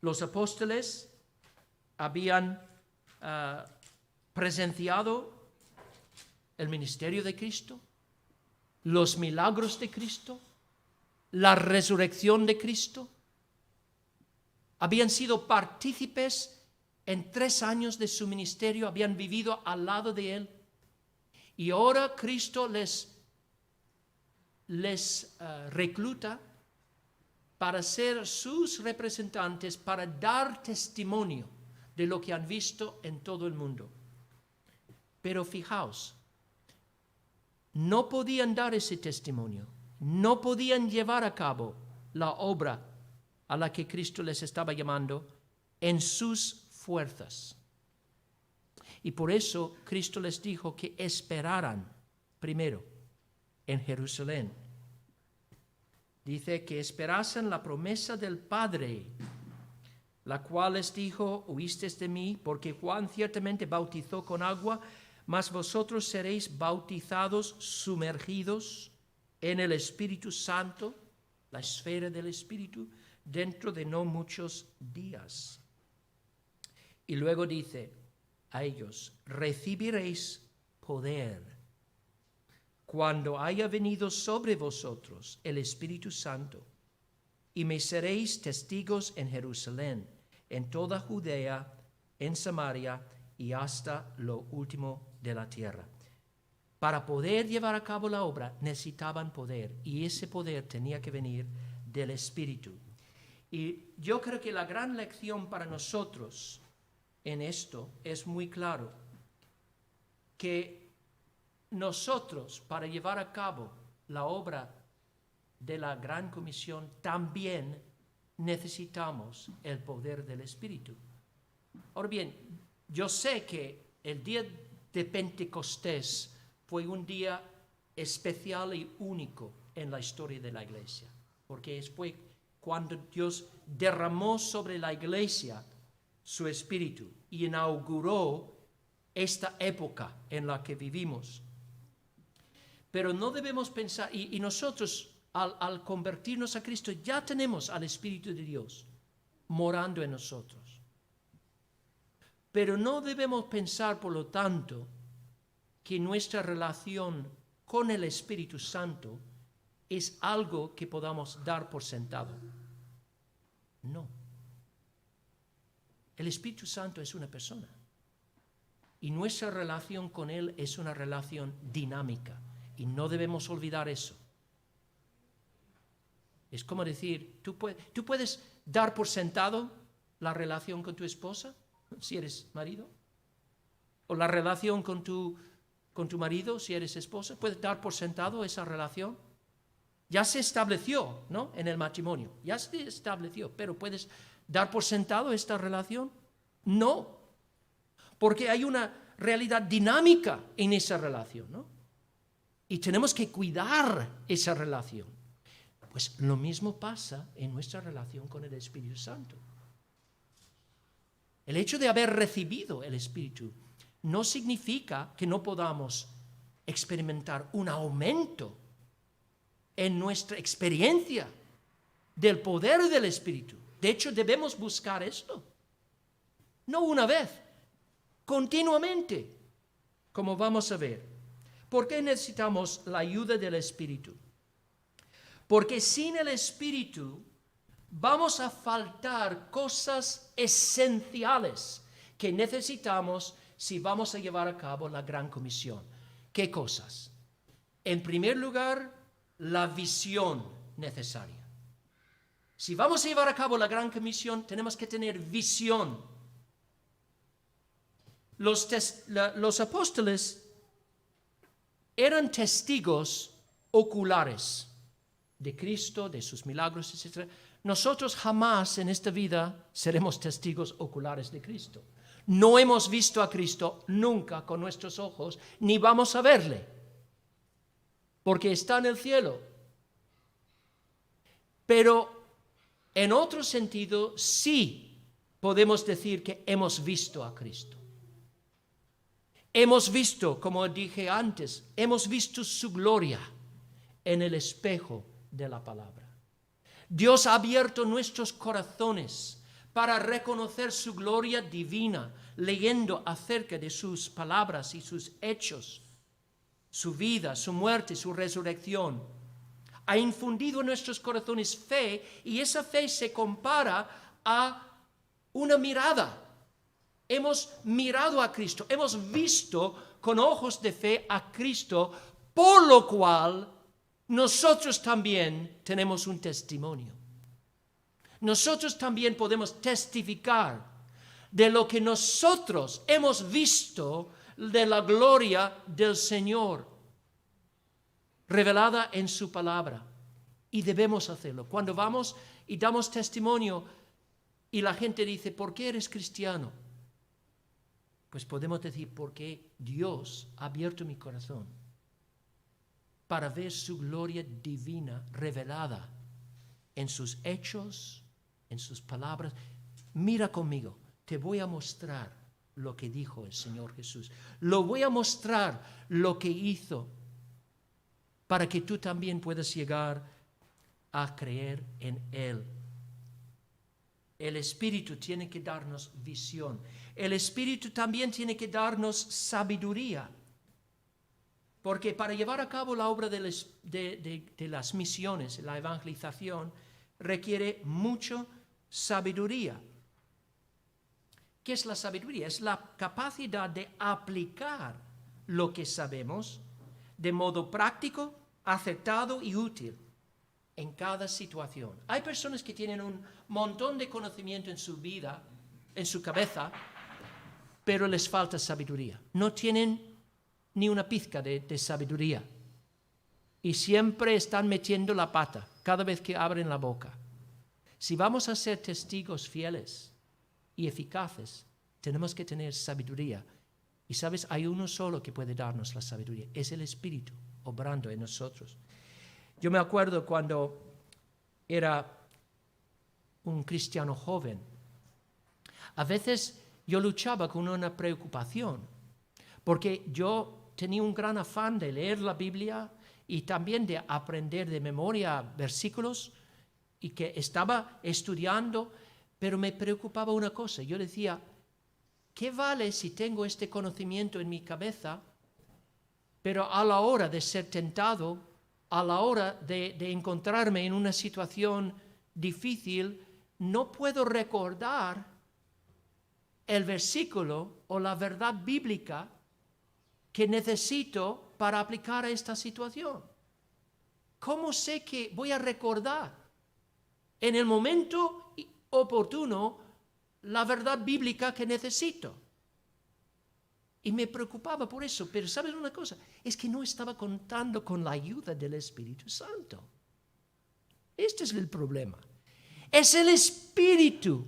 Los apóstoles habían presenciado el ministerio de Cristo, los milagros de Cristo, la resurrección de Cristo. Habían sido partícipes en 3 años de su ministerio, habían vivido al lado de Él. Y ahora Cristo les recluta para ser sus representantes, para dar testimonio de lo que han visto en todo el mundo. Pero fijaos, no podían dar ese testimonio, no podían llevar a cabo la obra a la que Cristo les estaba llamando en sus fuerzas. Y por eso Cristo les dijo que esperaran primero en Jerusalén. Dice que esperasen la promesa del Padre, la cual les dijo: oísteis de mí, porque Juan ciertamente bautizó con agua, mas vosotros seréis bautizados, sumergidos en el Espíritu Santo, la esfera del Espíritu, dentro de no muchos días. Y luego dice a ellos: recibiréis poder cuando haya venido sobre vosotros el Espíritu Santo, y me seréis testigos en Jerusalén, en toda Judea, en Samaria y hasta lo último de la tierra. Para poder llevar a cabo la obra necesitaban poder, y ese poder tenía que venir del Espíritu. Y yo creo que la gran lección para nosotros en esto es muy claro, que nosotros, para llevar a cabo la obra de la gran comisión, también necesitamos el poder del Espíritu. Ahora bien, yo sé que el día de Pentecostés fue un día especial y único en la historia de la Iglesia, porque fue cuando Dios derramó sobre la Iglesia su Espíritu y inauguró esta época en la que vivimos. Pero no debemos pensar, y nosotros al convertirnos a Cristo ya tenemos al Espíritu de Dios morando en nosotros. Pero no debemos pensar, por lo tanto, que nuestra relación con el Espíritu Santo es algo que podamos dar por sentado. No. El Espíritu Santo es una persona. Y nuestra relación con Él es una relación dinámica. Y no debemos olvidar eso. Es como decir, ¿tú puedes dar por sentado la relación con tu esposa, si eres marido? ¿O la relación con tu marido, si eres esposa? ¿Puedes dar por sentado esa relación? Ya se estableció, ¿no?, en el matrimonio. Ya se estableció, pero ¿puedes dar por sentado esta relación? No. Porque hay una realidad dinámica en esa relación, ¿no? Y tenemos que cuidar esa relación. Pues lo mismo pasa en nuestra relación con el Espíritu Santo. El hecho de haber recibido el Espíritu no significa que no podamos experimentar un aumento en nuestra experiencia del poder del Espíritu. De hecho, debemos buscar esto. No una vez, continuamente, como vamos a ver. ¿Por qué necesitamos la ayuda del Espíritu? Porque sin el Espíritu vamos a faltar cosas esenciales que necesitamos si vamos a llevar a cabo la gran comisión. ¿Qué cosas? En primer lugar, la visión necesaria. Si vamos a llevar a cabo la gran comisión, tenemos que tener visión. los apóstoles eran testigos oculares de Cristo, de sus milagros, etc. Nosotros jamás en esta vida seremos testigos oculares de Cristo. No hemos visto a Cristo nunca con nuestros ojos, ni vamos a verle, porque está en el cielo. Pero en otro sentido, sí podemos decir que hemos visto a Cristo. Hemos visto, como dije antes, hemos visto su gloria en el espejo de la palabra. Dios ha abierto nuestros corazones para reconocer su gloria divina, leyendo acerca de sus palabras y sus hechos, su vida, su muerte, su resurrección. Ha infundido en nuestros corazones fe, y esa fe se compara a una mirada. Hemos mirado a Cristo, hemos visto con ojos de fe a Cristo, por lo cual nosotros también tenemos un testimonio. Nosotros también podemos testificar de lo que nosotros hemos visto de la gloria del Señor, revelada en su palabra. Y debemos hacerlo. Cuando vamos y damos testimonio y la gente dice, ¿por qué eres cristiano? Pues podemos decir, porque Dios ha abierto mi corazón para ver su gloria divina revelada en sus hechos, en sus palabras. Mira conmigo, te voy a mostrar lo que dijo el Señor Jesús. Lo voy a mostrar lo que hizo, para que tú también puedas llegar a creer en Él. El Espíritu tiene que darnos visión. El Espíritu también tiene que darnos sabiduría. Porque para llevar a cabo la obra de las misiones, la evangelización, requiere mucha sabiduría. ¿Qué es la sabiduría? Es la capacidad de aplicar lo que sabemos de modo práctico, acertado y útil en cada situación. Hay personas que tienen un montón de conocimiento en su vida, en su cabeza, pero les falta sabiduría. No tienen ni una pizca de sabiduría. Y siempre están metiendo la pata cada vez que abren la boca. Si vamos a ser testigos fieles y eficaces, tenemos que tener sabiduría. Y sabes, hay uno solo que puede darnos la sabiduría. Es el Espíritu obrando en nosotros. Yo me acuerdo cuando era un cristiano joven. A veces yo luchaba con una preocupación, porque yo tenía un gran afán de leer la Biblia y también de aprender de memoria versículos, y que estaba estudiando, pero me preocupaba una cosa. Yo decía, ¿qué vale si tengo este conocimiento en mi cabeza, pero a la hora de ser tentado, a la hora de encontrarme en una situación difícil, no puedo recordar el versículo o la verdad bíblica que necesito para aplicar a esta situación? ¿Cómo sé que voy a recordar en el momento oportuno la verdad bíblica que necesito? Y me preocupaba por eso. Pero ¿sabes una cosa? Es que no estaba contando con la ayuda del Espíritu Santo. Este es el problema. Es el Espíritu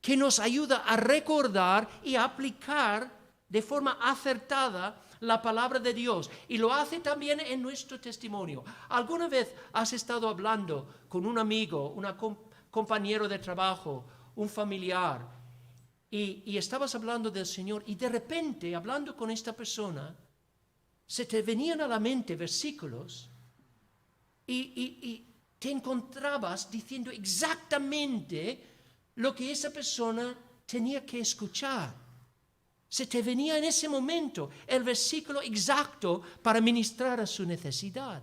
que nos ayuda a recordar y a aplicar de forma acertada la palabra de Dios. Y lo hace también en nuestro testimonio. ¿Alguna vez has estado hablando con un amigo, un compañero de trabajo, un familiar, y estabas hablando del Señor, y de repente, hablando con esta persona, se te venían a la mente versículos y te encontrabas diciendo exactamente lo que esa persona tenía que escuchar? Se te venía en ese momento el versículo exacto para ministrar a su necesidad.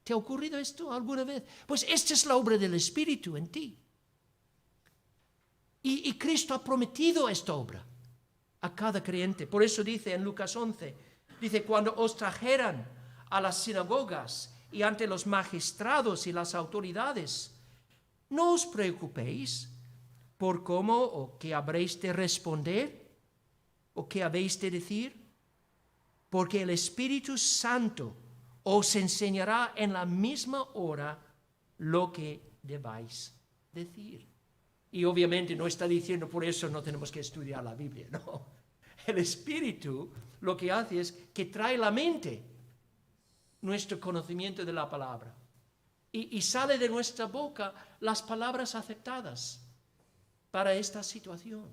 ¿Te ha ocurrido esto alguna vez? Pues esta es la obra del Espíritu en ti. Y Cristo ha prometido esta obra a cada creyente. Por eso dice en Lucas 11, dice, cuando os trajeran a las sinagogas y ante los magistrados y las autoridades, no os preocupéis por cómo o qué habréis de responder, o qué habéis de decir? Porque el Espíritu Santo os enseñará en la misma hora lo que debáis decir. Y obviamente no está diciendo por eso no tenemos que estudiar la Biblia, no. El Espíritu lo que hace es que trae a la mente nuestro conocimiento de la palabra. Y sale de nuestra boca las palabras aceptadas para esta situación.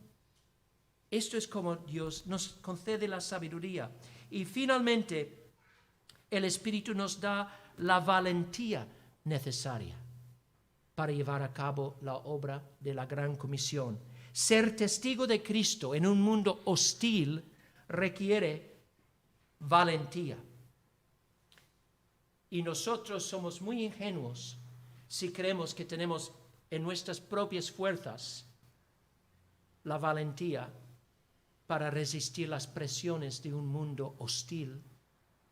Esto es como Dios nos concede la sabiduría. Y finalmente, el Espíritu nos da la valentía necesaria para llevar a cabo la obra de la Gran Comisión. Ser testigo de Cristo en un mundo hostil requiere valentía. Y nosotros somos muy ingenuos si creemos que tenemos en nuestras propias fuerzas la valentía para resistir las presiones de un mundo hostil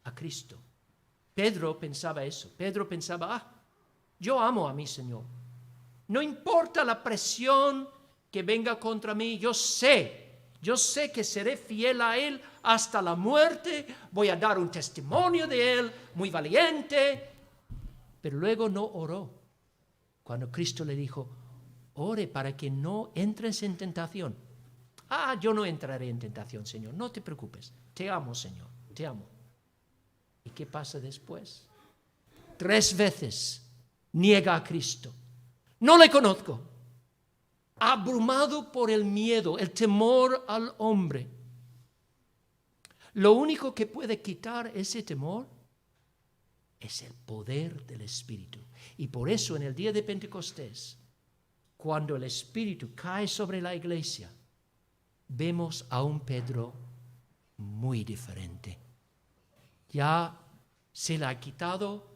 a Cristo. Pedro pensaba eso. Pedro pensaba, yo amo a mi Señor. No importa la presión que venga contra mí, yo sé que seré fiel a Él hasta la muerte, voy a dar un testimonio de Él, muy valiente. Pero luego no oró. Cuando Cristo le dijo, ore para que no entres en tentación. Yo no entraré en tentación, Señor, no te preocupes. Te amo, Señor, te amo. ¿Y qué pasa después? 3 veces niega a Cristo. No le conozco. Abrumado por el miedo, el temor al hombre. Lo único que puede quitar ese temor es el poder del Espíritu. Y por eso en el día de Pentecostés, cuando el Espíritu cae sobre la iglesia, vemos a un Pedro muy diferente. Ya se le ha quitado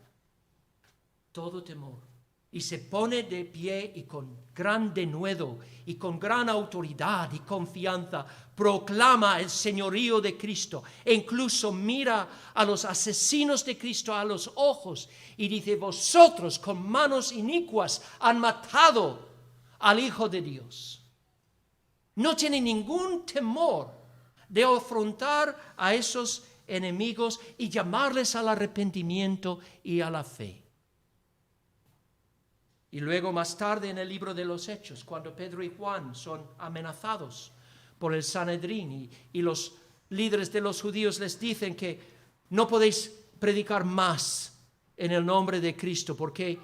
todo temor. Y se pone de pie y con gran denuedo y con gran autoridad y confianza proclama el señorío de Cristo. E incluso mira a los asesinos de Cristo a los ojos y dice, vosotros con manos inicuas han matado al Hijo de Dios. No tiene ningún temor de afrontar a esos enemigos y llamarles al arrepentimiento y a la fe. Y luego más tarde en el libro de los Hechos, cuando Pedro y Juan son amenazados por el Sanedrín y los líderes de los judíos les dicen que no podéis predicar más en el nombre de Cristo, porque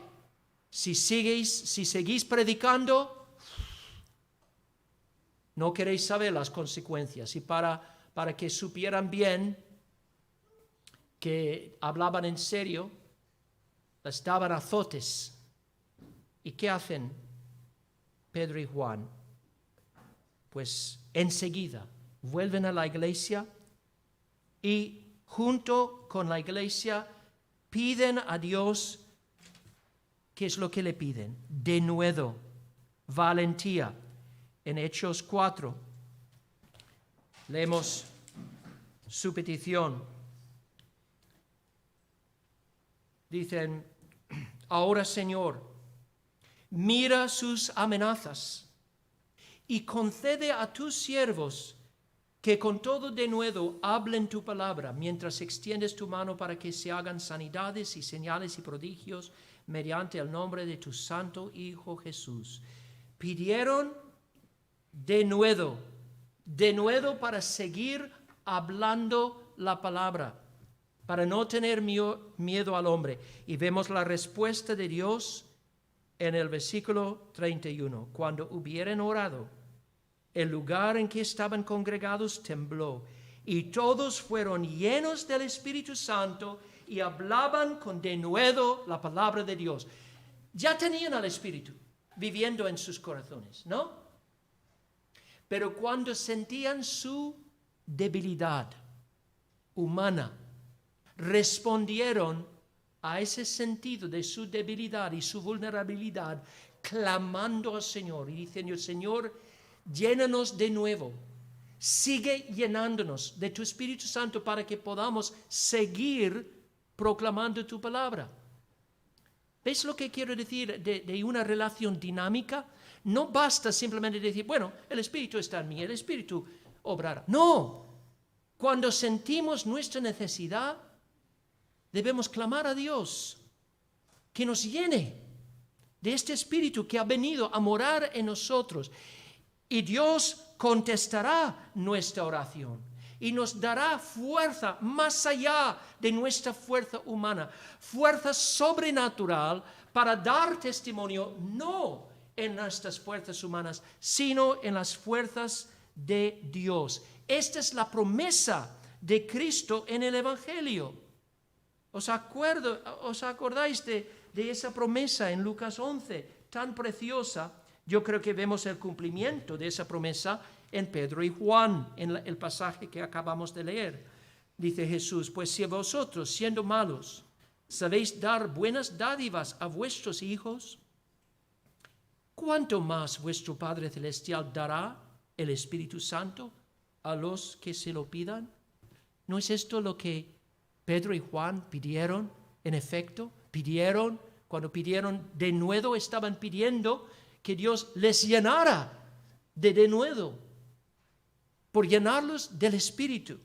si seguís predicando, no queréis saber las consecuencias. Y para que supieran bien que hablaban en serio, les daban azotes. ¿Y qué hacen Pedro y Juan? Pues enseguida vuelven a la iglesia y junto con la iglesia piden a Dios, ¿qué es lo que le piden? Denuedo, valentía. En Hechos 4 leemos su petición. Dicen, ahora Señor, mira sus amenazas y concede a tus siervos que con todo denuedo hablen tu palabra mientras extiendes tu mano para que se hagan sanidades y señales y prodigios mediante el nombre de tu santo Hijo Jesús. Pidieron denuedo para seguir hablando la palabra, para no tener miedo al hombre. Y vemos la respuesta de Dios en el versículo 31, cuando hubieran orado, el lugar en que estaban congregados tembló, y todos fueron llenos del Espíritu Santo y hablaban con denuedo la palabra de Dios. Ya tenían al Espíritu viviendo en sus corazones, ¿no? Pero cuando sentían su debilidad humana, respondieron a ese sentido de su debilidad y su vulnerabilidad, clamando al Señor y diciendo, Señor, llénanos de nuevo, sigue llenándonos de tu Espíritu Santo para que podamos seguir proclamando tu palabra. ¿Ves lo que quiero decir de una relación dinámica? No basta simplemente decir, bueno, el Espíritu está en mí, el Espíritu obrará. No, cuando sentimos nuestra necesidad, debemos clamar a Dios que nos llene de este Espíritu que ha venido a morar en nosotros. Y Dios contestará nuestra oración y nos dará fuerza más allá de nuestra fuerza humana, fuerza sobrenatural para dar testimonio no en nuestras fuerzas humanas, sino en las fuerzas de Dios. Esta es la promesa de Cristo en el Evangelio. ¿Os acordáis de esa promesa en Lucas 11, tan preciosa? Yo creo que vemos el cumplimiento de esa promesa en Pedro y Juan, en el pasaje que acabamos de leer. Dice Jesús, pues si vosotros, siendo malos, sabéis dar buenas dádivas a vuestros hijos, ¿cuánto más vuestro Padre Celestial dará el Espíritu Santo a los que se lo pidan? ¿No es esto lo que Pedro y Juan pidieron? En efecto, cuando pidieron denuedo, estaban pidiendo que Dios les llenara de denuedo, por llenarlos del Espíritu.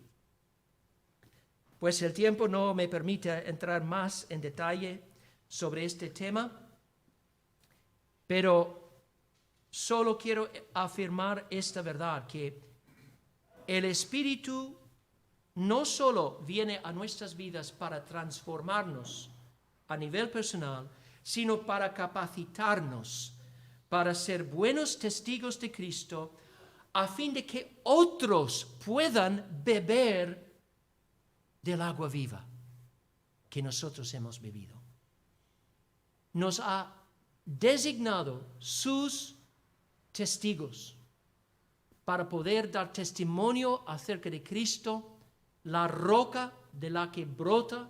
Pues el tiempo no me permite entrar más en detalle sobre este tema, pero solo quiero afirmar esta verdad, que el Espíritu no solo viene a nuestras vidas para transformarnos a nivel personal, sino para capacitarnos para ser buenos testigos de Cristo, a fin de que otros puedan beber del agua viva que nosotros hemos bebido. Nos ha designado sus testigos para poder dar testimonio acerca de Cristo, la roca de la que brota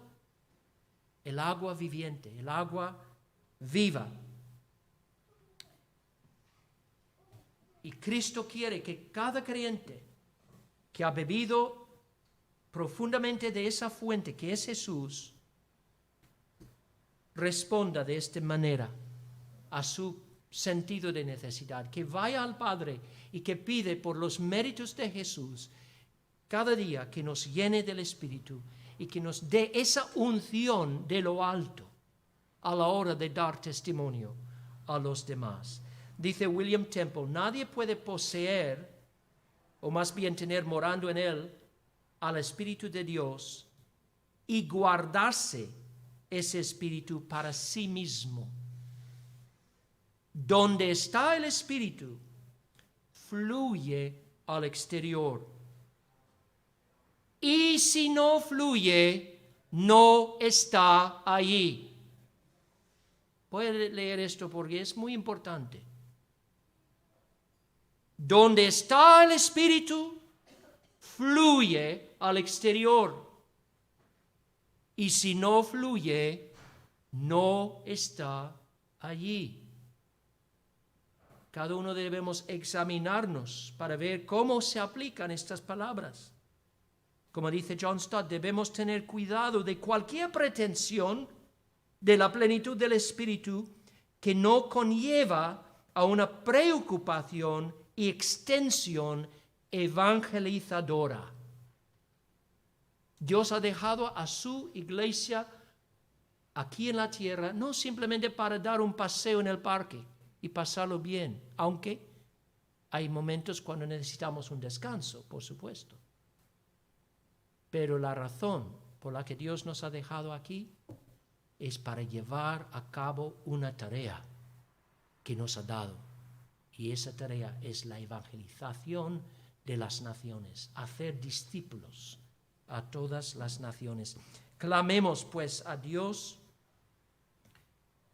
el agua viviente, el agua viva. Y Cristo quiere que cada creyente que ha bebido profundamente de esa fuente que es Jesús, responda de esta manera a su sentido de necesidad, que vaya al Padre y que pide por los méritos de Jesús cada día que nos llene del Espíritu y que nos dé esa unción de lo alto a la hora de dar testimonio a los demás. Dice William Temple, nadie puede poseer, o más bien tener morando en él, al Espíritu de Dios y guardarse ese Espíritu para sí mismo. Donde está el Espíritu, fluye al exterior. Y si no fluye, no está allí. Voy a leer esto porque es muy importante. Donde está el Espíritu, fluye al exterior. Y si no fluye, no está allí. Cada uno debemos examinarnos para ver cómo se aplican estas palabras. Como dice John Stott, debemos tener cuidado de cualquier pretensión de la plenitud del Espíritu que no conlleva a una preocupación y extensión evangelizadora. Dios ha dejado a su iglesia aquí en la tierra no simplemente para dar un paseo en el parque y pasarlo bien, aunque hay momentos cuando necesitamos un descanso, por supuesto. Pero la razón por la que Dios nos ha dejado aquí es para llevar a cabo una tarea que nos ha dado. Y esa tarea es la evangelización de las naciones, hacer discípulos a todas las naciones. Clamemos pues a Dios,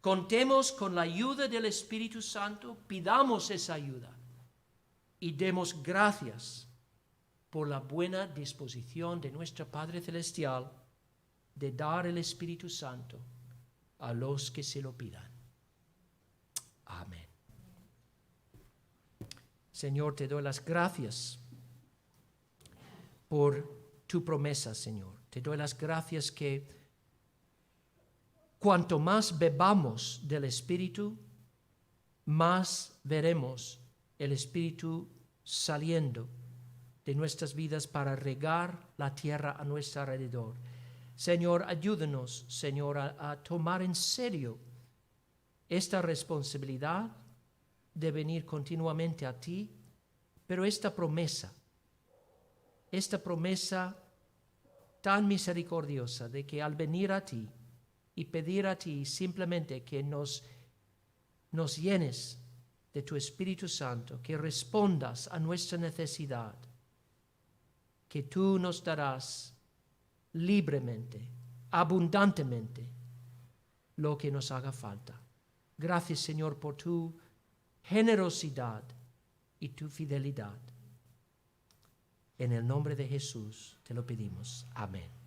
contemos con la ayuda del Espíritu Santo, pidamos esa ayuda y demos gracias por la buena disposición de nuestro Padre Celestial de dar el Espíritu Santo a los que se lo pidan. Amén. Señor, te doy las gracias por tu promesa, Señor. Te doy las gracias que cuanto más bebamos del Espíritu, más veremos el Espíritu saliendo de nuestras vidas para regar la tierra a nuestro alrededor. Señor, ayúdanos, Señor, a tomar en serio esta responsabilidad de venir continuamente a ti, pero esta promesa tan misericordiosa de que al venir a ti y pedir a ti simplemente que nos llenes de tu Espíritu Santo, que respondas a nuestra necesidad, que tú nos darás libremente, abundantemente, lo que nos haga falta. Gracias, Señor, por tu generosidad y tu fidelidad. En el nombre de Jesús te lo pedimos. Amén.